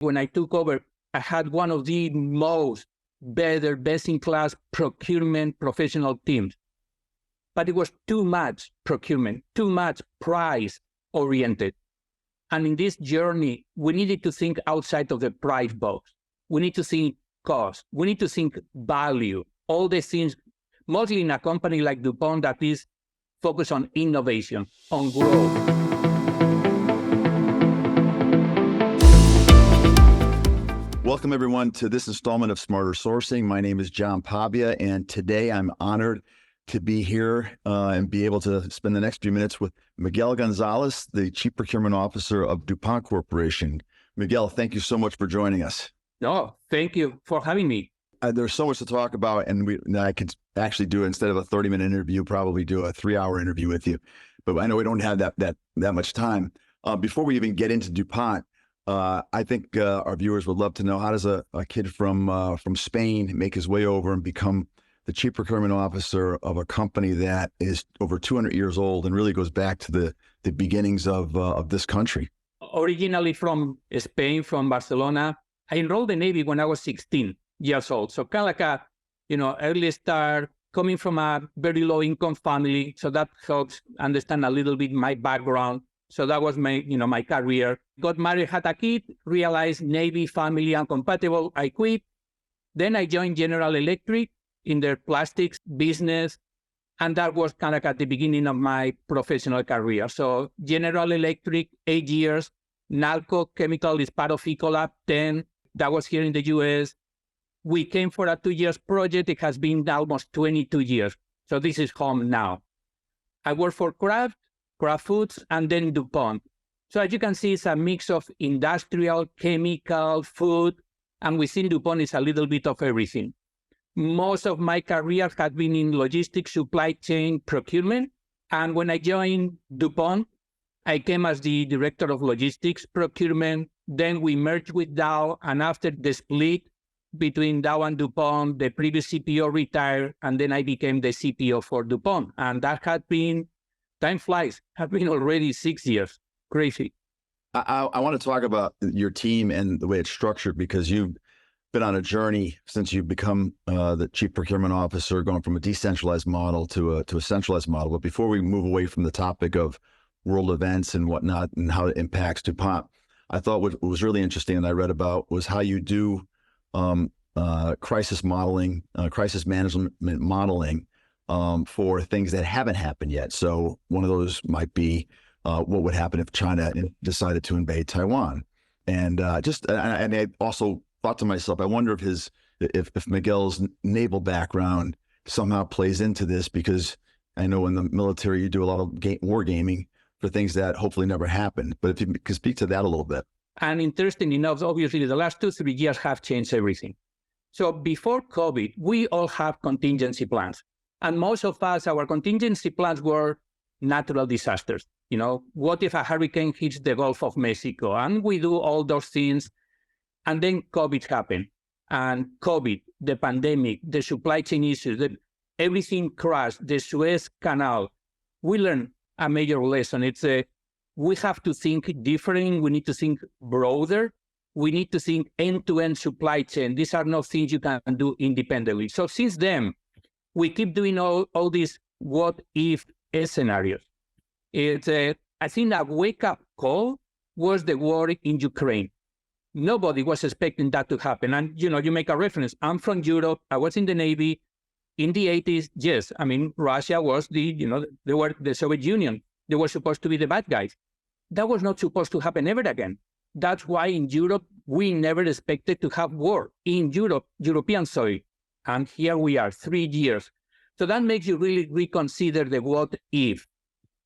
When I took over, I had one of the best-in-class procurement professional teams. But it was too much procurement, too much price-oriented. And in this journey, we needed to think outside of the price box. We need to think cost. We need to think value. All the things, mostly in a company like DuPont that is focused on innovation, on growth. Welcome, everyone, to this installment of Smarter Sourcing. My name is John Pavia, and today I'm honored to be here and be able to spend the next few minutes with Miguel Gonzalez, the Chief Procurement Officer of DuPont Corporation. Miguel, thank you so much for joining us. No, thank you for having me. There's so much to talk about, and I could actually do, instead of a 30-minute interview, probably do a 3-hour interview with you. But I know we don't have that much time. Before we even get into DuPont, I think our viewers would love to know, how does a kid from Spain make his way over and become the Chief Procurement Officer of a company that is over 200 years old and really goes back to the beginnings of this country? Originally from Spain, from Barcelona. I enrolled in the Navy when I was 16 years old. So kind of like a, early start, coming from a very low income family. So that helps understand a little bit my background. So that was my, my career. Got married, had a kid, realized Navy, family, incompatible. I quit. Then I joined General Electric in their plastics business. And that was kind of at the beginning of my professional career. So General Electric, 8 years. Nalco Chemical is part of Ecolab, 10. That was here in the US. We came for a 2-year project. It has been almost 22 years. So this is home now. I work for Kraft Foods, and then DuPont. So as you can see, it's a mix of industrial, chemical, food, and within DuPont is a little bit of everything. Most of my career has been in logistics, supply chain, procurement. And when I joined DuPont, I came as the director of logistics procurement. Then we merged with Dow, and after the split between Dow and DuPont, the previous CPO retired, and then I became the CPO for DuPont. And that had been, time flies, have been already 6 years. Crazy. I want to talk about your team and the way it's structured, because you've been on a journey since you've become the Chief Procurement Officer, going from a decentralized model to a centralized model. But before we move away from the topic of world events and whatnot and how it impacts DuPont, I thought what was really interesting and I read about was how you do crisis modeling, crisis management modeling for things that haven't happened yet. So one of those might be what would happen if China decided to invade Taiwan. And I also thought to myself, I wonder if Miguel's naval background somehow plays into this, because I know in the military you do a lot of war gaming for things that hopefully never happened. But if you could speak to that a little bit. And interesting enough, obviously the last 2-3 years have changed everything. So before COVID, we all have contingency plans. And most of us, our contingency plans were natural disasters. What if a hurricane hits the Gulf of Mexico? And we do all those things. And then COVID happened. And COVID, the pandemic, the supply chain issues, everything crashed, the Suez Canal. We learned a major lesson. It's we have to think different. We need to think broader. We need to think end-to-end supply chain. These are not things you can do independently. So since then, we keep doing all these what-if scenarios. I think a wake-up call was the war in Ukraine. Nobody was expecting that to happen. And, you make a reference. I'm from Europe. I was in the Navy. In the 80s, yes, Russia was they were the Soviet Union. They were supposed to be the bad guys. That was not supposed to happen ever again. That's why in Europe, we never expected to have war in Europe, European soil. And here we are, 3 years. So that makes you really reconsider the what if.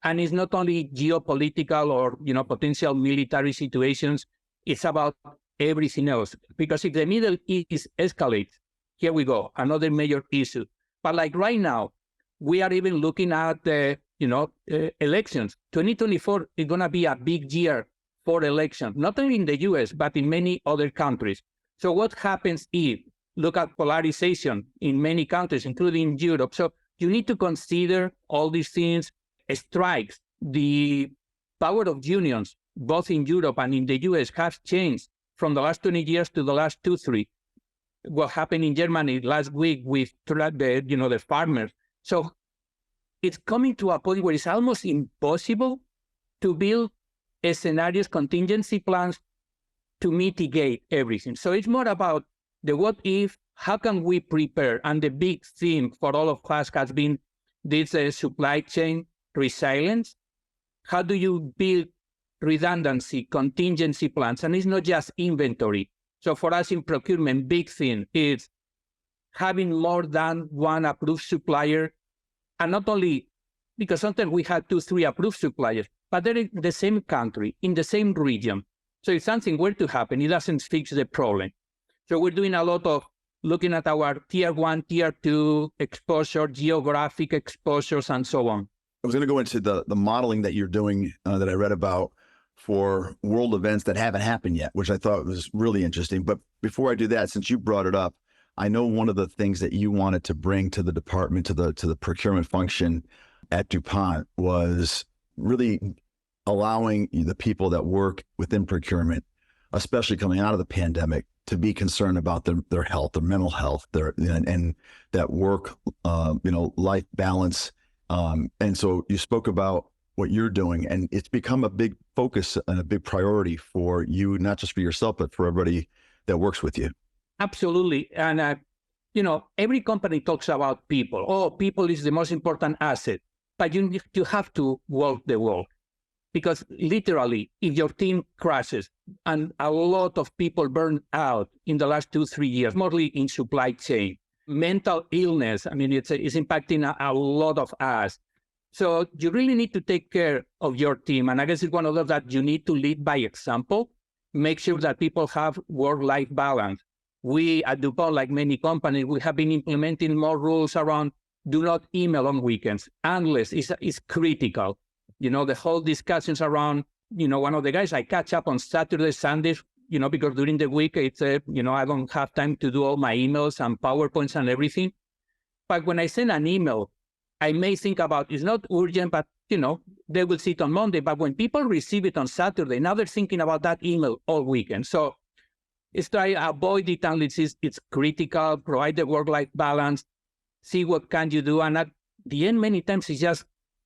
And it's not only geopolitical or, potential military situations. It's about everything else. Because if the Middle East escalates, here we go, another major issue. But like right now, we are even looking at elections. 2024 is going to be a big year for elections, not only in the US, but in many other countries. So what happens if, look at polarization in many countries, including Europe. So you need to consider all these things, strikes, the power of unions, both in Europe and in the US, has changed from the last 20 years to the last 2-3. What happened in Germany last week with the farmers. So it's coming to a point where it's almost impossible to build scenarios, contingency plans to mitigate everything. So it's more about the what if, how can we prepare? And the big theme for all of us has been this supply chain resilience. How do you build redundancy, contingency plans? And it's not just inventory. So for us in procurement, big thing is having more than one approved supplier. And not only, because sometimes we have 2-3 approved suppliers, but they're in the same country, in the same region. So if something were to happen, it doesn't fix the problem. So we're doing a lot of looking at our tier 1, tier 2 exposure, geographic exposures, and so on. I was going to go into the modeling that you're doing that I read about for world events that haven't happened yet, which I thought was really interesting. But before I do that, since you brought it up, I know one of the things that you wanted to bring to the department, to the procurement function at DuPont, was really allowing the people that work within procurement, especially coming out of the pandemic, to be concerned about their health, their mental health, and that work, life balance. And so you spoke about what you're doing, and it's become a big focus and a big priority for you, not just for yourself, but for everybody that works with you. Absolutely. And, every company talks about people. Oh, people is the most important asset, but you have to walk the walk. Because literally, if your team crashes, and a lot of people burn out in the last 2-3 years, mostly in supply chain, mental illness, it's impacting a lot of us. So you really need to take care of your team. And I guess it's one of those that you need to lead by example, make sure that people have work-life balance. We at DuPont, like many companies, we have been implementing more rules around do not email on weekends, unless it's critical. The whole discussions around, one of the guys, I catch up on Saturdays, Sundays, because during the week, it's, I don't have time to do all my emails and PowerPoints and everything. But when I send an email, I may think about, it's not urgent, but, they will see it on Monday. But when people receive it on Saturday, now they're thinking about that email all weekend. So it's try avoid it unless it's critical, provide the work-life balance, see what can you do. And at the end, many times it's just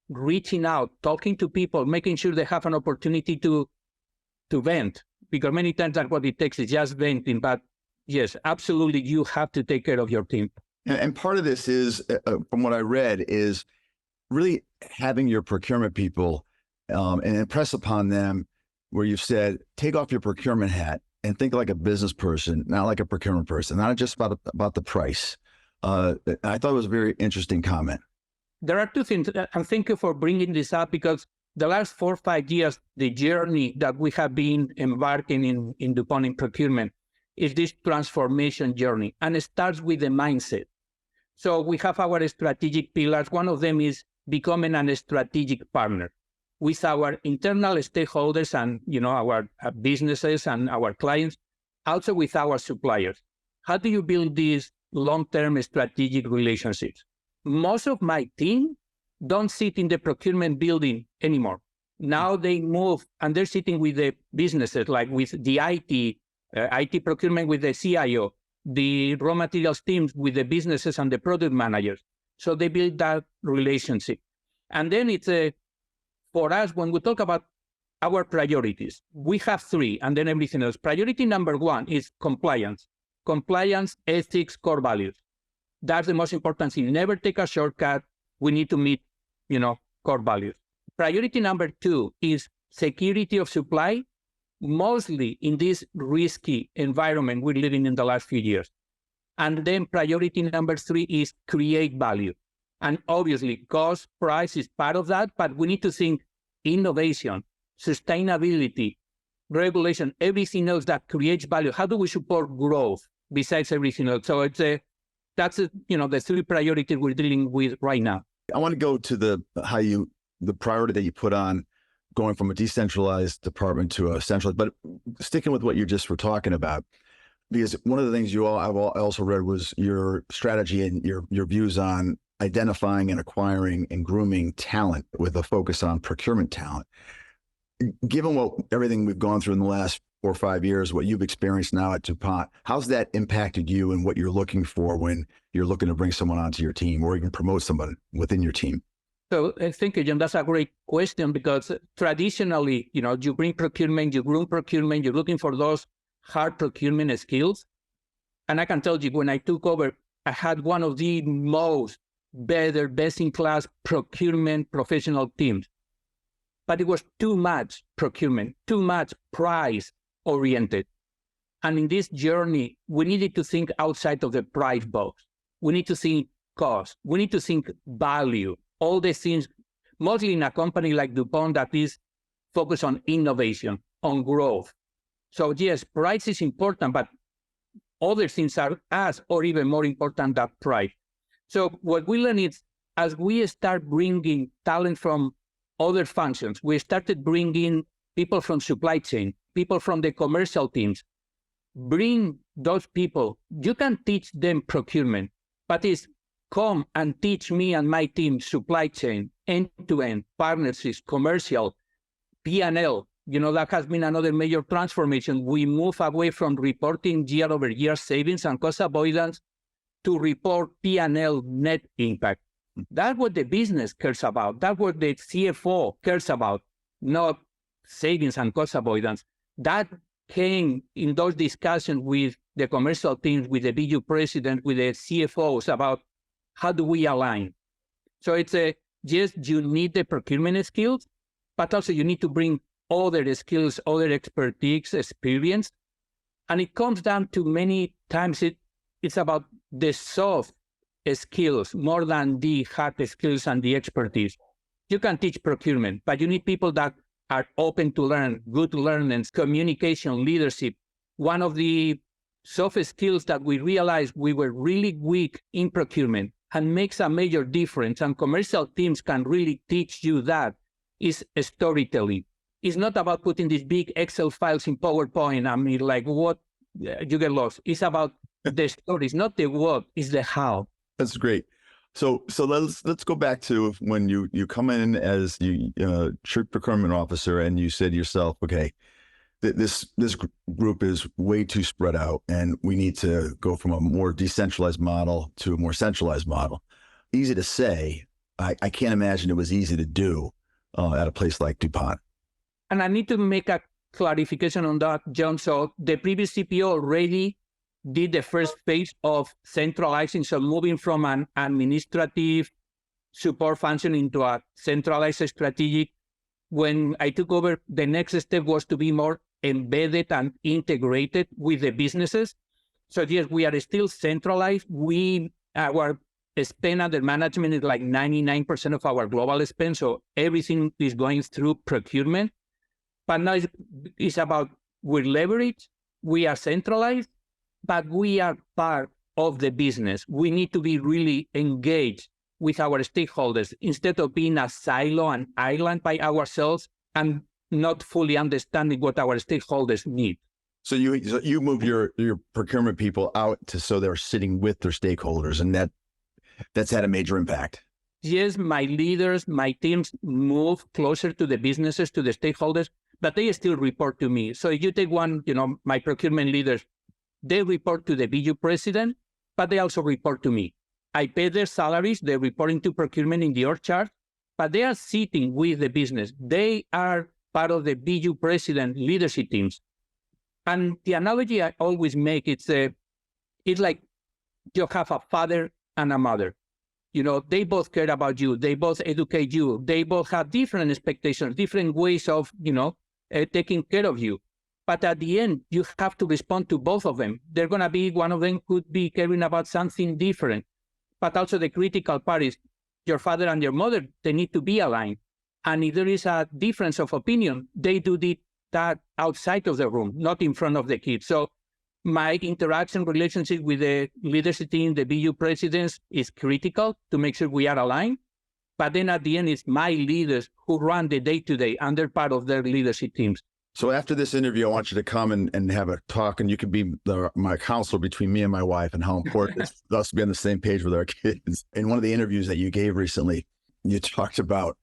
reaching out, talking to people, making sure they have an opportunity to vent, because many times that's what it takes is just venting. But yes, absolutely, you have to take care of your team. And part of this is, from what I read, is really having your procurement people and impress upon them where you've said, take off your procurement hat and think like a business person, not like a procurement person, not just about the price. I thought it was a very interesting comment. There are two things, and thank you for bringing this up, because the last 4 or 5 years, the journey that we have been embarking in DuPont in procurement is this transformation journey, and it starts with the mindset. So we have our strategic pillars. One of them is becoming a strategic partner with our internal stakeholders and our businesses and our clients, also with our suppliers. How do you build these long-term strategic relationships? Most of my team don't sit in the procurement building anymore. Now they move and they're sitting with the businesses, like with the IT procurement with the CIO, the raw materials teams with the businesses and the product managers. So they build that relationship. And then it's for us, when we talk about our priorities, we have 3 and then everything else. Priority number 1 is compliance. Compliance, ethics, core values. That's the most important thing. Never take a shortcut. We need to meet, core values. Priority number 2 is security of supply, mostly in this risky environment we're living in the last few years. And then priority number 3 is create value. And obviously, cost, price is part of that, but we need to think innovation, sustainability, regulation, everything else that creates value. How do we support growth besides everything else? So that's the 3 priorities we're dealing with right now. I want to go to the priority that you put on going from a decentralized department to a centralized, but sticking with what you just were talking about, because one of the things I also read was your strategy and your views on identifying and acquiring and grooming talent with a focus on procurement talent. Given everything we've gone through in the last 4 or 5 years, what you've experienced now at DuPont, how's that impacted you and what you're looking for when you're looking to bring someone onto your team or even promote somebody within your team? So thank you, John. That's a great question because traditionally, you bring procurement, you groom procurement, you're looking for those hard procurement skills. And I can tell you, when I took over, I had one of the most best-in-class procurement professional teams. But it was too much procurement, too much price-oriented. And in this journey, we needed to think outside of the price box. We need to think cost. We need to think value. All these things, mostly in a company like DuPont that is focused on innovation, on growth. So yes, price is important, but other things are as or even more important than price. So what we learned is, as we start bringing talent from other functions, we started bringing people from supply chain, people from the commercial teams. Bring those people. You can teach them procurement, but it's come and teach me and my team supply chain, end-to-end, partnerships, commercial, P&L. That has been another major transformation. We move away from reporting year-over-year savings and cost avoidance to report P&L net impact. That's what the business cares about. That's what the CFO cares about, not savings and cost avoidance. That came in those discussions with the commercial teams, with the BU president, with the CFOs about how do we align. So it's yes, you need the procurement skills, but also you need to bring other skills, other expertise, experience. And it comes down to many times it's about the soft skills more than the hard skills and the expertise. You can teach procurement, but you need people that are open to learn, good learners, communication, leadership. One of the soft skills that we realized we were really weak in procurement and makes a major difference, and commercial teams can really teach you that, is storytelling. It's not about putting these big Excel files in PowerPoint. I mean, like what, you get lost. It's about the stories, not the what, it's the how. That's great. So let's go back to when you come in as Chief Procurement Officer, and you said to yourself, okay, this group is way too spread out, and we need to go from a more decentralized model to a more centralized model. Easy to say. I can't imagine it was easy to do at a place like DuPont. And I need to make a clarification on that, John. So the previous CPO already did the first phase of centralizing, so moving from an administrative support function into a centralized strategic. When I took over, the next step was to be more embedded and integrated with the businesses. So yes, we are still centralized. Our spend under management is like 99% of our global spend, so everything is going through procurement. But now it's about we're leveraged, we are centralized, but we are part of the business. We need to be really engaged with our stakeholders instead of being a silo and island by ourselves and not fully understanding what our stakeholders need. So you move your procurement people out so they're sitting with their stakeholders, and that's had a major impact. Yes, my leaders, my teams move closer to the businesses, to the stakeholders, but they still report to me. So if you take one, my procurement leaders, they report to the BU president, but they also report to me. I pay their salaries, they're reporting to procurement in the org chart, but they are sitting with the business. They are part of the BU president leadership teams. And the analogy I always make, it's like you have a father and a mother. They both care about you. They both educate you. They both have different expectations, different ways of, taking care of you. But at the end, you have to respond to both of them. They're going to be, one of them could be caring about something different. But also the critical part is your father and your mother, they need to be aligned. And if there is a difference of opinion, they do that outside of the room, not in front of the kids. So my interaction relationship with the leadership team, the BU presidents, is critical to make sure we are aligned. But then at the end, it's my leaders who run the day-to-day, and they're part of their leadership teams. So after this interview, I want you to come and have a talk, and you can be my counselor between me and my wife, and how important it's for us to be on the same page with our kids. In one of the interviews that you gave recently, you talked about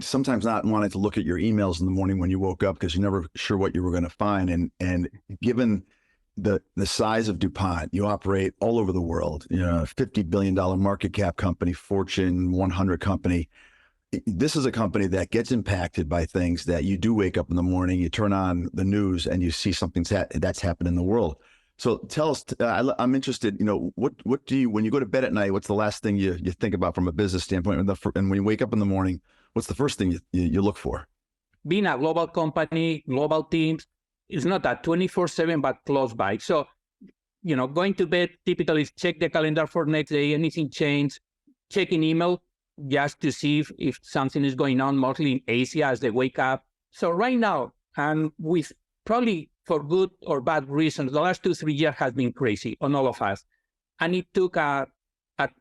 sometimes not wanting to look at your emails in the morning when you woke up because you're never sure what you were going to find. And given the size of DuPont, you operate all over the world, $50 billion market cap company, Fortune 100 company. This is a company that gets impacted by things that you do wake up in the morning, you turn on the news and you see something that's happened in the world. So tell us, I'm interested, what do you, when you go to bed at night, what's the last thing you think about from a business standpoint? And when you wake up in the morning, what's the first thing you look for? Being a global company, global teams, it's not a 24/7, but close by. So, going to bed typically is check the calendar for next day, anything changed, checking email just to see if something is going on, mostly in Asia as they wake up. So right now, and with probably for good or bad reasons, the last 2-3 years has been crazy on all of us. And it took a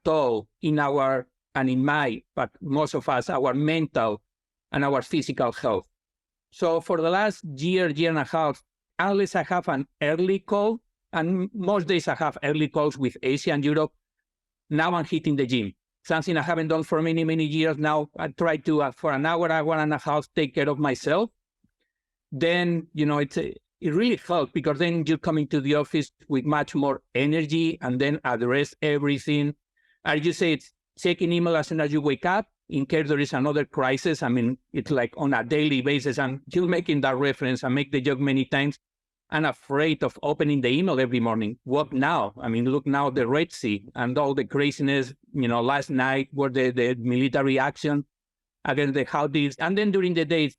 toll in our, and in my, but most of us, our mental and our physical health. So for the last year and a half, unless I have an early call, and most days I have early calls with Asia and Europe, now I'm hitting the gym. Something I haven't done for many, many years now. I try to, for an hour and a half, take care of myself. Then, it really helps because then you're coming to the office with much more energy and then address everything. As you say, it's checking email as soon as you wake up in case there is another crisis. I mean, it's like on a daily basis, and you're making that reference. I make the joke many times. I'm afraid of opening the email every morning. What now? I mean, look now, the Red Sea and all the craziness, last night were the military action against the Houthis. And then during the day,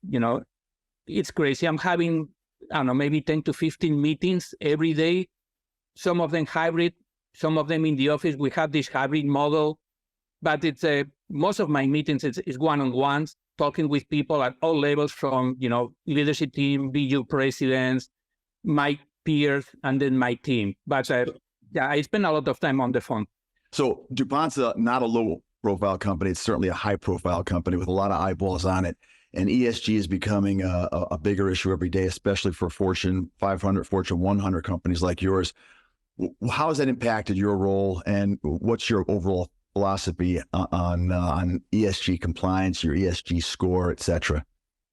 it's crazy. I'm having, I don't know, maybe 10 to 15 meetings every day. Some of them hybrid, some of them in the office. We have this hybrid model, but it's most of my meetings is one-on-ones, talking with people at all levels from, leadership team, BU presidents, my peers, and then my team. But I spend a lot of time on the phone. So DuPont's not a low-profile company. It's certainly a high-profile company with a lot of eyeballs on it. And ESG is becoming a bigger issue every day, especially for Fortune 500, Fortune 100 companies like yours. How has that impacted your role, and what's your overall philosophy on ESG compliance, your ESG score, et cetera?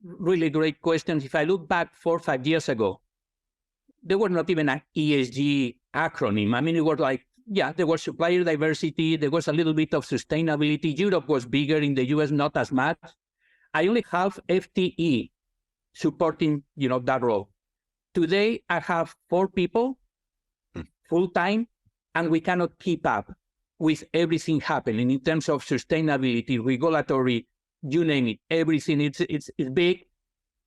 Really great questions. If I look back 4 or 5 years ago, there was not even an ESG acronym. I mean, it was like, there was supplier diversity. There was a little bit of sustainability. Europe was bigger. In the US, not as much. I only have FTE supporting, that role. Today, I have 4 people full-time, and we cannot keep up with everything happening in terms of sustainability, regulatory, you name it, everything. It's big.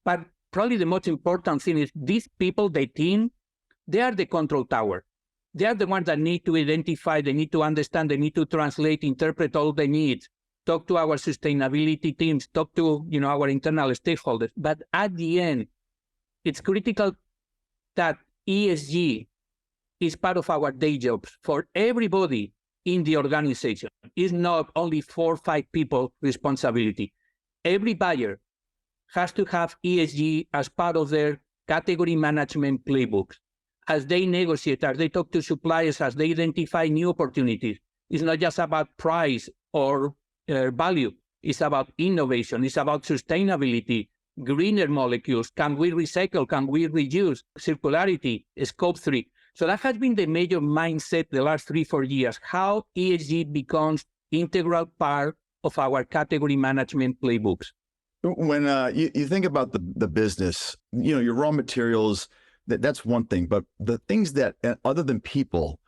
But probably the most important thing is these people, the team, they are the control tower. They are the ones that need to identify, they need to understand, they need to translate, interpret all the needs, talk to our sustainability teams, talk to our internal stakeholders. But at the end, it's critical that ESG is part of our day jobs for everybody in the organization. It's not only 4 or 5 people responsibility. Every buyer has to have ESG as part of their category management playbooks. As they negotiate, as they talk to suppliers, as they identify new opportunities. It's not just about price or value. It's about innovation. It's about sustainability, greener molecules. Can we recycle? Can we reuse? Circularity, scope 3. So that has been the major mindset the last 3-4 years, how ESG becomes integral part of our category management playbooks. When you think about the business, your raw materials, that's one thing, but the things that, other than people,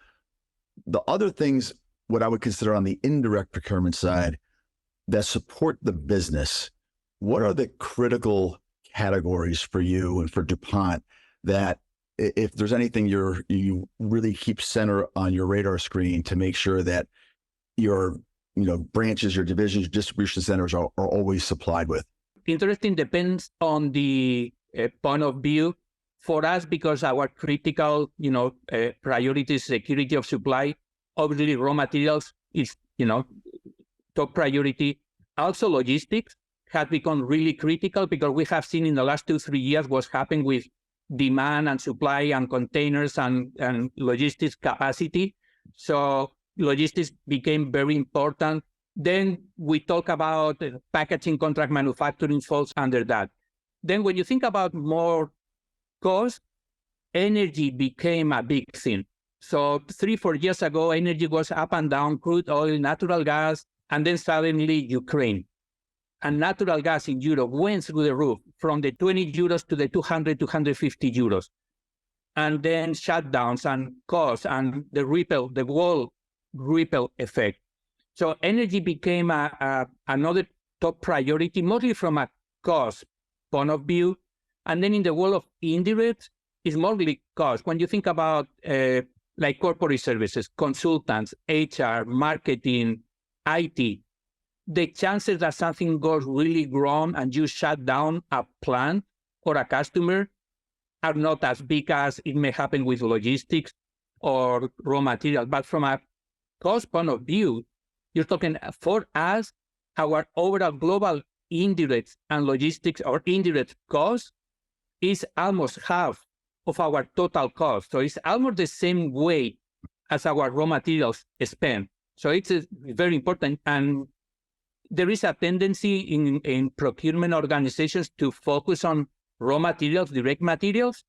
the other things, what I would consider on the indirect procurement side that support the business, what are the critical categories for you and for DuPont that if there's anything you really keep center on your radar screen to make sure that your branches, your divisions, your distribution centers are always supplied with? Interesting, depends on the point of view. For us, because our critical, priority is security of supply, obviously raw materials is, top priority. Also logistics has become really critical because we have seen in the last 2-3 years what's happened with demand and supply and containers and logistics capacity. So logistics became very important. Then we talk about packaging, contract manufacturing falls under that. Then when you think about more cost, energy became a big thing. So 3-4 years ago, energy was up and down, crude oil, natural gas, and then suddenly Ukraine. And natural gas in Europe went through the roof from the 20 euros to the 200, 250 euros. And then shutdowns and costs and the wall ripple effect. So energy became another top priority, mostly from a cost point of view. And then in the world of indirects, it's mostly cost. When you think about like corporate services, consultants, HR, marketing, IT, the chances that something goes really wrong and you shut down a plant or a customer are not as big as it may happen with logistics or raw materials. But from a cost point of view, you're talking for us, our overall global indirects and logistics or indirect cost is almost half of our total cost. So it's almost the same way as our raw materials spend. So it's very important. And there is a tendency in procurement organizations to focus on raw materials, direct materials,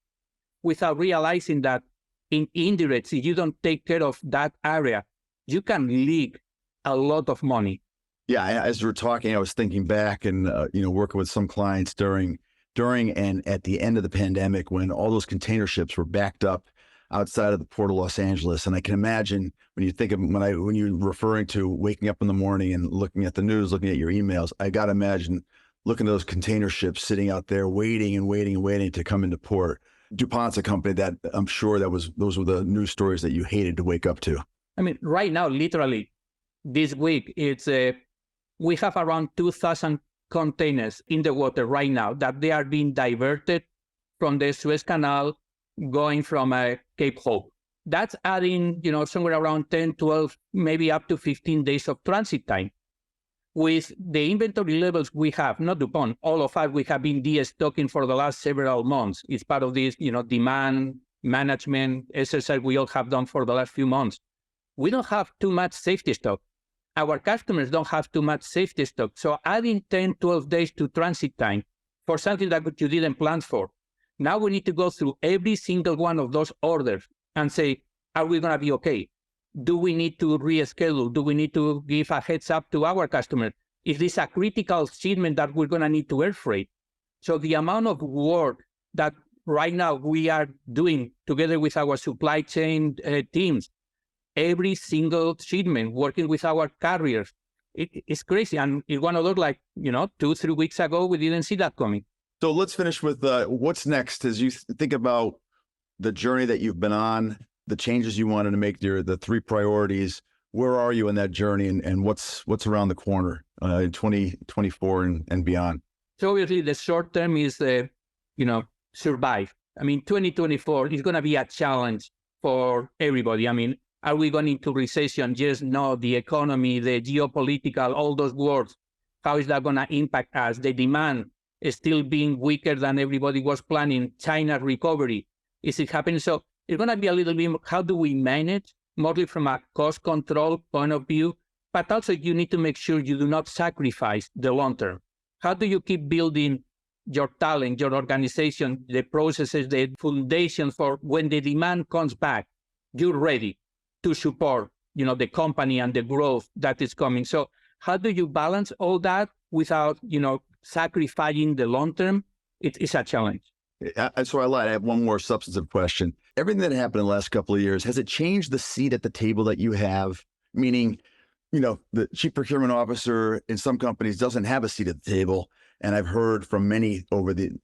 without realizing that in indirects, if you don't take care of that area, you can leak a lot of money. Yeah, as we were talking, I was thinking back and working with some clients during and at the end of the pandemic when all those container ships were backed up outside of the port of Los Angeles. And I can imagine when you think of when you're referring to waking up in the morning and looking at the news, looking at your emails, I got to imagine looking at those container ships sitting out there waiting to come into port. DuPont's a company that I'm sure those were the news stories that you hated to wake up to. I mean, right now, literally this week, we have around 2,000 containers in the water right now that they are being diverted from the Suez Canal going from Cape Hope. That's adding, somewhere around 10, 12, maybe up to 15 days of transit time. With the inventory levels we have, not DuPont, all of us, we have been de-stocking for the last several months. It's part of this, demand management exercise we all have done for the last few months. We don't have too much safety stock. Our customers don't have too much safety stock. So adding 10, 12 days to transit time for something that you didn't plan for. Now we need to go through every single one of those orders and say, are we going to be okay? Do we need to reschedule? Do we need to give a heads up to our customers? Is this a critical shipment that we're going to need to air freight? So the amount of work that right now we are doing together with our supply chain teams, every single shipment, working with our carriers, it's crazy. And it's one of those 2-3 weeks ago, we didn't see that coming. So let's finish with what's next as you think about the journey that you've been on, the changes you wanted to make, the 3 priorities. Where are you in that journey and what's around the corner in 2024 and beyond? So obviously the short term is, survive. I mean, 2024 is going to be a challenge for everybody. I mean, are we going into recession? Yes, no. The economy, the geopolitical, all those words, how is that going to impact us? The demand is still being weaker than everybody was planning. China recovery, is it happening? So it's going to be a little bit, how do we manage, mostly from a cost control point of view, but also you need to make sure you do not sacrifice the long term. How do you keep building your talent, your organization, the processes, the foundation for when the demand comes back, you're ready to support, the company and the growth that is coming. So how do you balance all that without, sacrificing the long term? It's a challenge. So I lied. I have one more substantive question. Everything that happened in the last couple of years, has it changed the seat at the table that you have? Meaning, the chief procurement officer in some companies doesn't have a seat at the table. And I've heard from many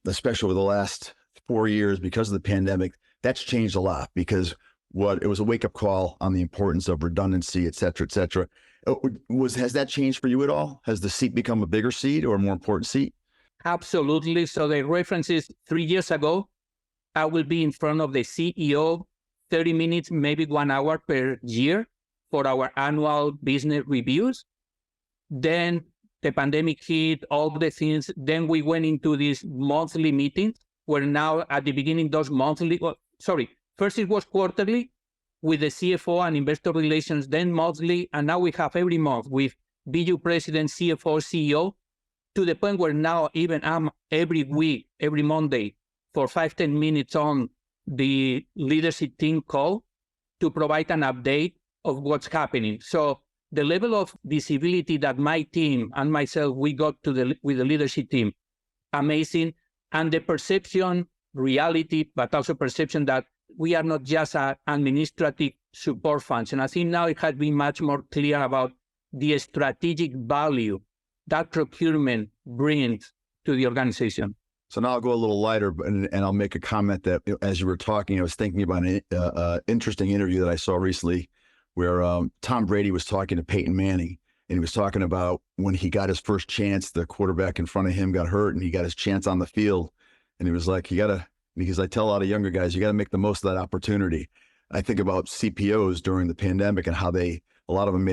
especially over the last 4 years because of the pandemic, that's changed a lot because it was a wake-up call on the importance of redundancy, et cetera, et cetera. Has that changed for you at all? Has the seat become a bigger seat or a more important seat? Absolutely. So the reference is 3 years ago, I will be in front of the CEO 30 minutes, maybe 1 hour per year for our annual business reviews. Then the pandemic hit, all the things. Then we went into these monthly meetings where now at the beginning, first it was quarterly with the CFO and investor relations, then monthly, and now we have every month with BU president, CFO, CEO, to the point where now even I'm every week, every Monday, for 5-10 minutes on the leadership team call to provide an update of what's happening. So the level of visibility that my team and myself, we got with the leadership team, amazing. And the perception, reality, but also perception that we are not just an administrative support function. I think now it has been much more clear about the strategic value that procurement brings to the organization. So now I'll go a little lighter, and I'll make a comment that as you were talking, I was thinking about an interesting interview that I saw recently where Tom Brady was talking to Peyton Manning, and he was talking about when he got his first chance, the quarterback in front of him got hurt, and he got his chance on the field. And he was like, because I tell a lot of younger guys, you got to make the most of that opportunity. I think about CPOs during the pandemic and how a lot of them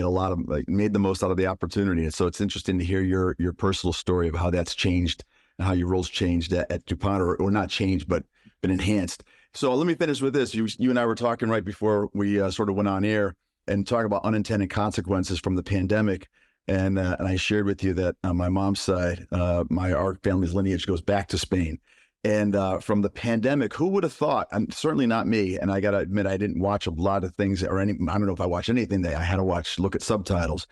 made the most out of the opportunity. And so it's interesting to hear your personal story of how that's changed and how your roles changed at DuPont, or not changed, but been enhanced. So let me finish with this. You and I were talking right before we sort of went on air and talk about unintended consequences from the pandemic. And I shared with you that on my mom's side, our family's lineage goes back to Spain. And from the pandemic, who would have thought, and certainly not me, and I got to admit, I didn't watch a lot of things I don't know if I watched anything that I had to look at subtitles,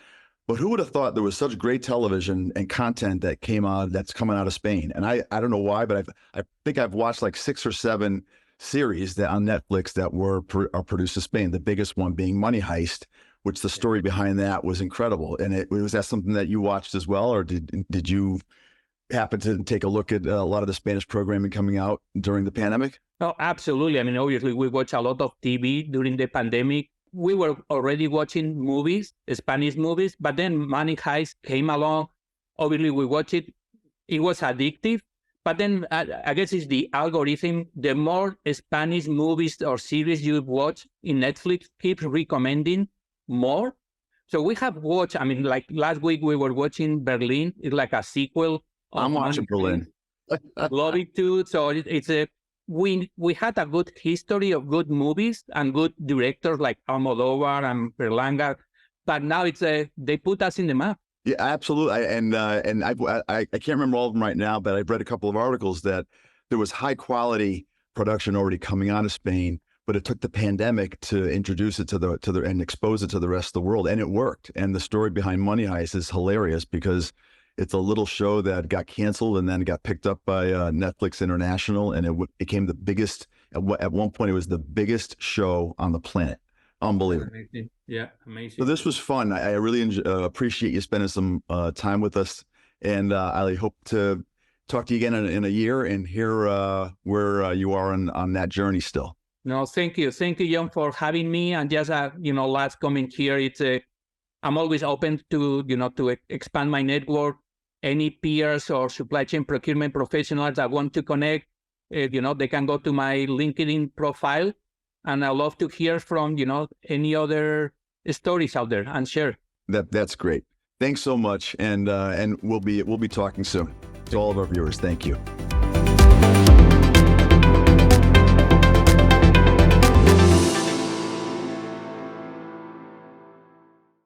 but who would have thought there was such great television and content that's coming out of Spain? And I don't know why, but I think I've watched like 6 or 7 series that on Netflix that are produced in Spain, the biggest one being Money Heist, which the story behind that was incredible. And was that something that you watched as well, or did you happen to take a look at a lot of the Spanish programming coming out during the pandemic? Oh, absolutely. I mean, obviously, we watch a lot of TV during the pandemic. We were already watching movies, Spanish movies, but then Money Heist came along. Obviously, we watched it. It was addictive. But then I guess it's the algorithm. The more Spanish movies or series you watch in Netflix keeps recommending more. So we have watched, I mean, like last week we were watching Berlin. It's like a sequel. I'm watching Berlin. Love it too. So we had a good history of good movies and good directors like Almodovar and Berlanga, but now they put us in the map. Yeah, absolutely. And I can't remember all of them right now, but I've read a couple of articles that there was high quality production already coming out of Spain, but it took the pandemic to introduce it and expose it to the rest of the world, and it worked. And the story behind Money Heist is hilarious because it's a little show that got canceled and then got picked up by Netflix International, and it became the biggest. At one point, it was the biggest show on the planet. Unbelievable. Amazing. Yeah, amazing. So this was fun. I really appreciate you spending some time with us, and I hope to talk to you again in a year and hear where you are on that journey still. No, thank you, John, for having me. And just last comment here, I'm always open to expand my network. Any peers or supply chain procurement professionals that want to connect, they can go to my LinkedIn profile, and I love to hear from any other stories out there and share. That's great. Thanks so much, and we'll be talking soon. To all of our viewers, thank you.